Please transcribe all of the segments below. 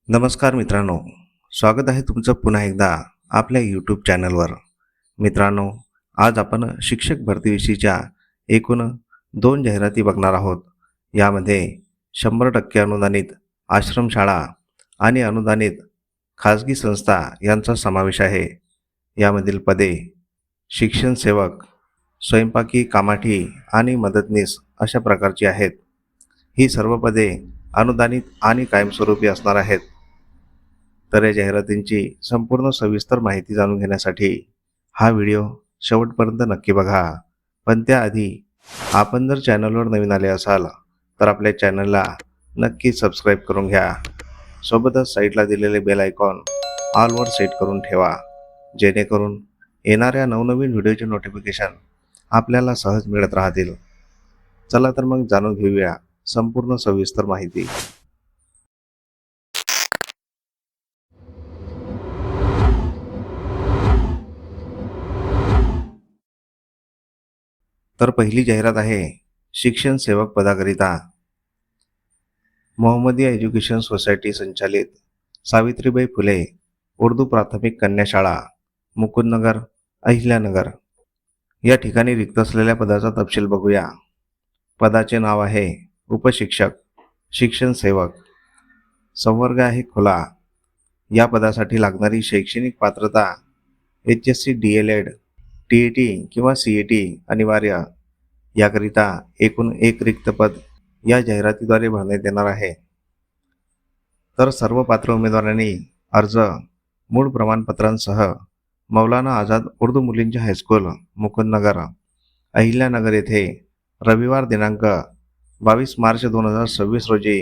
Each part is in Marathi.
नमस्कार मित्रांनो, स्वागत आहे तुमचं पुन्हा एकदा आपल्या यूट्यूब चॅनलवर. मित्रांनो, आज आपण शिक्षक भरतीविषयीच्या एकूण 2 जाहिराती बघणार आहोत. यामध्ये 100% अनुदानित आश्रमशाळा आणि अनुदानित खाजगी संस्था यांचा समावेश आहे. यामधील पदे शिक्षण सेवक, स्वयंपाकी कामाठी आणि मदतनीस अशा प्रकारची आहेत. ही सर्व पदे अनुदानित आणि कायमस्वरूपी असणार आहेत. तर या जाहिरातींची संपूर्ण सविस्तर माहिती जाणून घेण्यासाठी हा व्हिडिओ शेवटपर्यंत नक्की बघा. पण त्याआधी आपण जर चॅनलवर नवीन आले असाल तर आपल्या चॅनलला नक्की सबस्क्राईब करून घ्या. सोबतच साईडला दिलेले बेल आयकॉन ऑलवर सेट करून ठेवा, जेणेकरून येणाऱ्या नवनवीन व्हिडिओचे नोटिफिकेशन आपल्याला सहज मिळत राहतील. चला तर मग जाणून घेऊया संपूर्ण सविस्तर माहिती. तर पहिली जाहिरात आहे शिक्षण सेवक पदाकरिता. मोहम्मदिया एज्युकेशन सोसायटी संचालित सावित्रीबाई फुले उर्दू प्राथमिक कन्या शाळा, मुकुंदनगर, अहिल्यानगर या ठिकाणी रिक्त असलेल्या पदाचा तपशील बघूया. पदाचे नाव आहे उपशिक्षक, शिक्षण सेवक. संवर्ग आहे खुला. या पदासाठी लागणारी शैक्षणिक पात्रता HSC DLED, TET किंवा CET अनिवार्य. याकरिता एकूण 1 रिक्त पद या जाहिरातीद्वारे भरण्यात येणार आहे. तर सर्व पात्र उमेदवारांनी अर्ज मूळ प्रमाणपत्रांसह मौलाना आझाद उर्दू मुलींची हायस्कूल, मुकुंदनगर, अहिल्यानगर येथे रविवार दिनांक 22 मार्च 2026 रोजी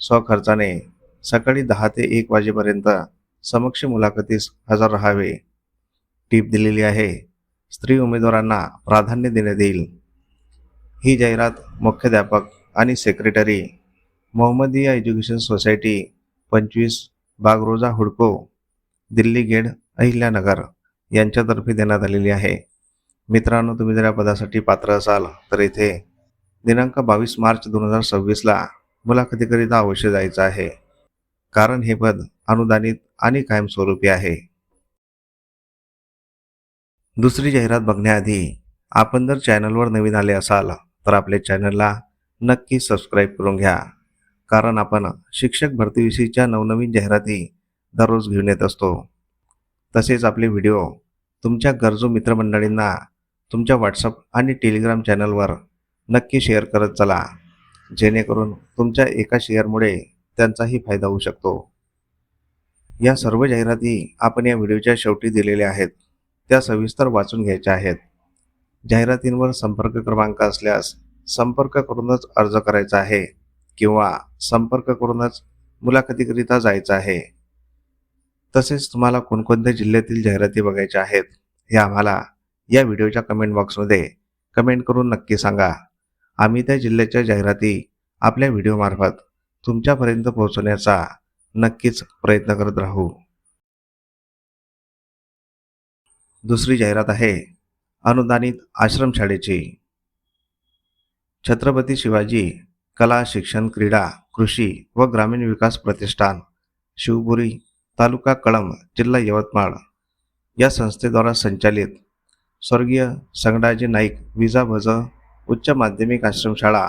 स्वखर्चाने सकाळी 10 ते 1 वाजेपर्यंत समक्ष मुलाखतीस हजर राहावे. टीप दिलेली आहे, स्त्री उमेदवारांना प्राधान्य देण्यात येईल. ही जाहिरात मुख्याध्यापक आणि secretary, Mohammadiya education society, 25 Bagroja हुडको, दिल्ली गेट, अहिल्यानगर यांच्यातर्फे देण्यात आलेली आहे. मित्रांनो, तुम्ही जर या पदासाठी पात्र असाल तर इथे दिनांक 22 मार्च 2026ला मुलाखतीकरिता अवश्य जायचं आहे, कारण हे पद अनुदानित आणि कायमस्वरूपी आहे. दुसरी जाहिरात बघण्याआधी आपण जर चॅनलवर नवीन आले असाल तर आपल्या चॅनलला नक्की सबस्क्राईब करून घ्या, कारण आपण शिक्षक भरतीविषयीच्या नवनवीन जाहिराती दररोज घेऊन येत असतो. तसेच आपले व्हिडिओ तुमच्या गरजू मित्रमंडळींना तुमच्या व्हॉट्सअप आणि टेलिग्राम चॅनलवर नक्की शेअर करत चला, जेणेकरून तुमच्या एका शेअरमुळे त्यांचाही फायदा होऊ शकतो. या सर्व जाहिराती आपण या व्हिडिओच्या शेवटी दिलेल्या आहेत, त्या सविस्तर वाचून घ्यायच्या आहेत. जाहिरातींवर संपर्क क्रमांक असल्यास संपर्क करूनच अर्ज करायचा आहे किंवा संपर्क करूनच मुलाखतीकरिता जायचं आहे. तसेच तुम्हाला कोणकोणत्या जिल्ह्यातील जाहिराती बघायच्या आहेत हे आम्हाला या व्हिडिओच्या कमेंट बॉक्समध्ये कमेंट करून नक्की सांगा. आम्ही त्या जिल्ह्याच्या जाहिराती आपल्या व्हिडिओमार्फत तुमच्यापर्यंत पोहोचवण्याचा नक्कीच प्रयत्न करत राहू. दुसरी जाहिरात आहे अनुदानित आश्रमशाळेची. छत्रपती शिवाजी कला शिक्षण क्रीडा कृषी व ग्रामीण विकास प्रतिष्ठान, शिवपुरी, तालुका कळंब, जिल्हा यवतमाळ या संस्थेद्वारा संचालित स्वर्गीय संगडाजी नाईक विजाभज उच्च माध्यमिक आश्रमशाळा,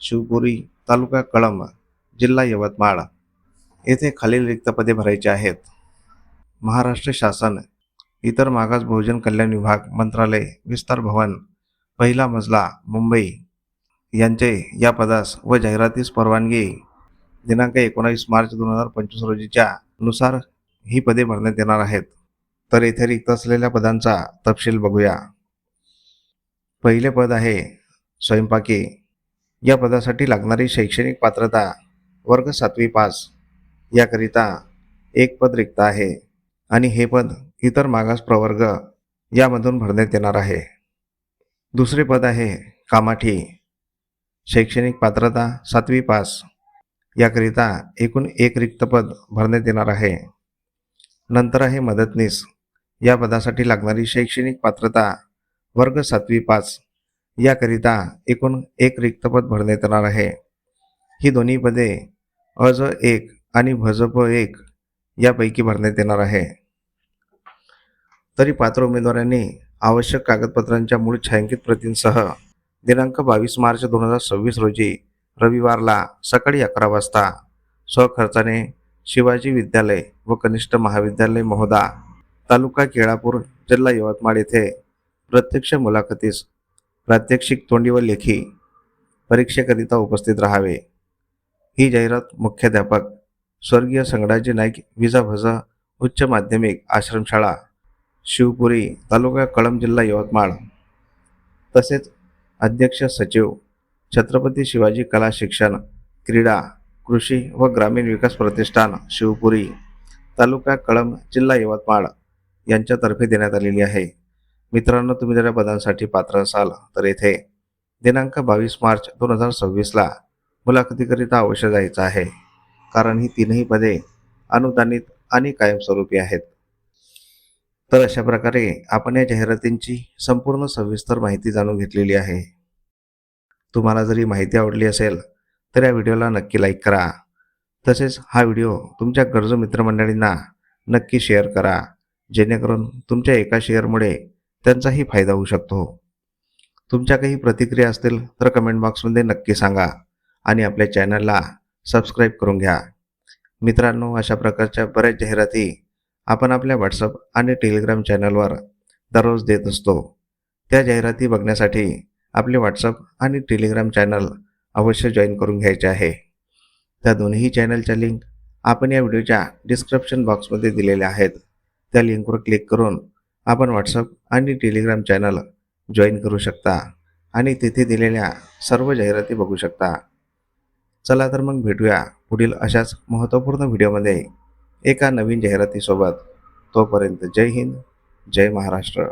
शिवपुरी, तालुका कळंब, जिल्हा यवतमाळ येथे खालील रिक्त पदे भरायची आहेत. महाराष्ट्र शासन इतर मागास बहुजन कल्याण विभाग, मंत्रालय, विस्तार भवन, पहिला मजला, मुंबई यांचे या पदास व जाहिरातीस परवानगी दिनांक 19 मार्च 2025 रोजीच्या नुसार ही पदे भरण्यात येणार आहेत. तर येथे रिक्त असलेल्या पदांचा तपशील बघूया. पहिले पद आहे स्वयंपाकी. या पदासाठी लागणारी शैक्षणिक पात्रता वर्ग 7वी पास. याकरिता 1 पद रिक्त आहे आणि हे पद इतर मागास प्रवर्ग यामधून भरण्यात येणार आहे. दुसरे पद आहे कामाठी. शैक्षणिक पात्रता 7वी पास. याकरिता एकूण 1 रिक्त पद भरण्यात येणार आहे. नंतर आहे मदतनीस. या पदासाठी लागणारी शैक्षणिक पात्रता वर्ग 7वी पास. याकरिता एकूण 1 रिक्त पद भरण्यात येणार आहे. ही दोन्ही पदे अज 1 आणि भाजप 1 यापैकी भरण्यात येणार आहे. तरी पात्र उमेदवारांनी आवश्यक कागदपत्रांच्या मूळ छायांकित प्रतींसह दिनांक 22 मार्च 2026 रोजी रविवारला सकाळी 11 वाजता स्वखर्चाने शिवाजी विद्यालय व कनिष्ठ महाविद्यालय महोदा, तालुका केळापूर, जिल्हा यवतमाळ येथे प्रत्यक्ष मुलाखतीस प्रात्यक्षिक तोंडी व लेखी परीक्षेकरिता उपस्थित राहावे. ही जाहिरात मुख्याध्यापक स्वर्गीय संगडाजी नाईक विजाभज उच्च माध्यमिक आश्रमशाळा शिवपुरी, तालुका कळंब, जिल्हा यवतमाळ तसेच अध्यक्ष सचिव छत्रपती शिवाजी कला शिक्षण, क्रीडा, कृषी व ग्रामीण विकास प्रतिष्ठान शिवपुरी, तालुका कळंब, जिल्हा यवतमाळ यांच्यातर्फे देण्यात आलेली आहे. मित्रांनो, तुम्ही जर या पदांसाठी पात्र असाल तर येथे दिनांक 22 मार्च 2026ला मुलाखतीकरिता अवश्य जायचं आहे, कारण ही तीनही पदे अनुदानित आणि कायमस्वरूपी आहेत. तर अशा प्रकारे आपण या जाहिरातींची संपूर्ण सविस्तर माहिती जाणून घेतलेली आहे. तुम्हाला जरी माहिती आवडली असेल तर या व्हिडिओला नक्की लाईक करा. तसेच हा व्हिडिओ तुमच्या गरजू मित्रमंडळींना नक्की शेअर करा, जेणेकरून तुमच्या एका शेअरमुळे त्यांचाही फायदा होऊ शकतो. तुमच्या काही प्रतिक्रिया असतील तर कमेंट बॉक्समध्ये नक्की सांगा आणि आपल्या चॅनलला सबस्क्राईब करून घ्या. मित्रांनो, अशा प्रकारच्या बऱ्याच जाहिराती आपण आपल्या व्हॉट्सअप आणि टेलिग्राम चॅनलवर दररोज देत असतो. त्या जाहिराती बघण्यासाठी आपले व्हॉट्सअप आणि टेलिग्राम चॅनल अवश्य जॉईन करून घ्यायचे आहे. त्या दोन्ही चॅनलच्या लिंक आपण या व्हिडिओच्या डिस्क्रिप्शन बॉक्समध्ये दिलेल्या आहेत. त्या लिंकवर क्लिक करून आपण व्हॉट्सअप आणि टेलिग्राम चॅनल जॉईन करू शकता आणि तिथे दिलेल्या सर्व जाहिराती बघू शकता. चला तर मग भेटूया पुढील अशाच महत्त्वपूर्ण व्हिडिओमध्ये एका नवीन जाहिरातीसोबत. तोपर्यंत जय हिंद, जय महाराष्ट्र.